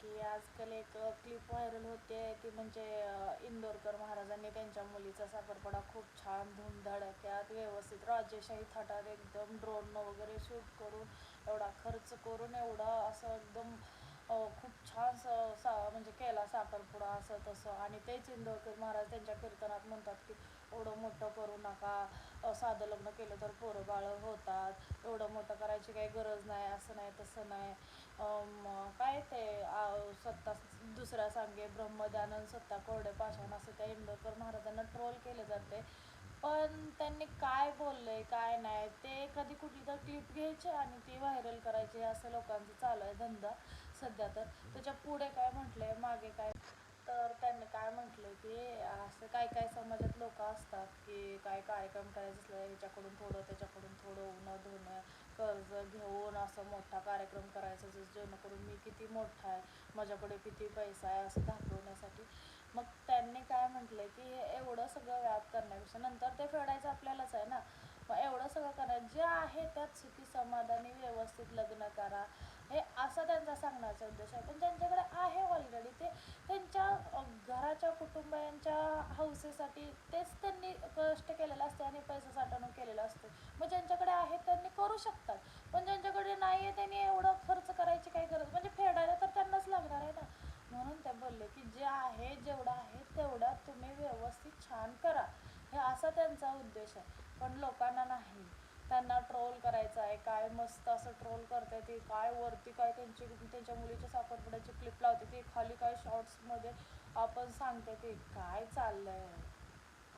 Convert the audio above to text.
की आजकाल एक क्लिप व्हायरल होते ती म्हणजे इंदोरकर महाराजांनी त्यांच्या मुलीचा साखरपुडा खूप छान धूमधडाक्यात व्यवस्थित राजेशाही थाटात एकदम ड्रोननं वगैरे शूट करून एवढा खर्च करून एवढा असं एकदम खूप छान म्हणजे केला साखरपुडा असं तसं. आणि तेच इंदोरकर महाराज त्यांच्या कीर्तनात म्हणतात की एवढं मोठं करू नका, साधं लग्न केलं तर पोरं बाळं होतात, एवढं मोठं करायची काही गरज नाही, असं नाही तसं नाही. काय ते सत्ता दुसऱ्या सांगे ब्रह्मदानंद सत्ता कोरडे पाषाण असं त्या इंदोरकर महाराजांना ट्रोल केले जाते. पण त्यांनी काय बोललंय काय नाही ते कधी कुठली तर क्लिप घ्यायची आणि ती व्हायरल करायची, असं लोकांचं चालू आहे धंदा सध्या. तर त्याच्या पुढे काय म्हटलंय मागे काय, तर त्यांनी काय म्हटलं की असं काय काय समाजात लोक असतात की काय कार्यक्रम करायचं असलं ह्याच्याकडून थोडं त्याच्याकडून थोडं उणं धुणं कर्ज घेऊन असं मोठा कार्यक्रम करायचा जेणेकरून मी किती मोठा आहे, माझ्याकडे किती पैसा आहे असं दाखवण्यासाठी. मग त्यांनी काय म्हटलं की एवढं सगळं व्याप करण्यापेक्षा नंतर ते फेडायचं आपल्यालाच आहे ना. मग एवढं सगळं करायचं जे आहे त्यात सुखी समाधानी व्यवस्थित लग्न करा, हे असा त्यांचा सांगण्याचा उद्देश आहे. पण ज्यांच्याकडे आहे ऑलरेडी ते त्यांच्या घराच्या कुटुंबियांच्या हौसेसाठी तेच त्यांनी कष्ट केलेलं असते आणि पैसा साठवणूक केलेला असते. मग ज्यांच्याकडे आहे त्यांनी करू शकतात, पण ज्यांच्याकडे नाही आहे त्यांनी एवढं खर्च करायची काही गरज, म्हणजे फेडायला तर त्यांनाच लागणार आहे ना. म्हणून ते बोलले की जे आहे जेवढं आहे तेवढा तुम्ही व्यवस्थित छान करा, हे असा त्यांचा उद्देश आहे. पण लोकांना नाही, त्यांना ट्रोल करायचं आहे. काय मस्त असं ट्रोल करते ते, काय वरती काय त्यांच्या मुलीच्या साखरपुड्याची क्लिप लावते ते, खाली काय शॉर्ट्समध्ये आपण सांगते ते काय चाललं आहे.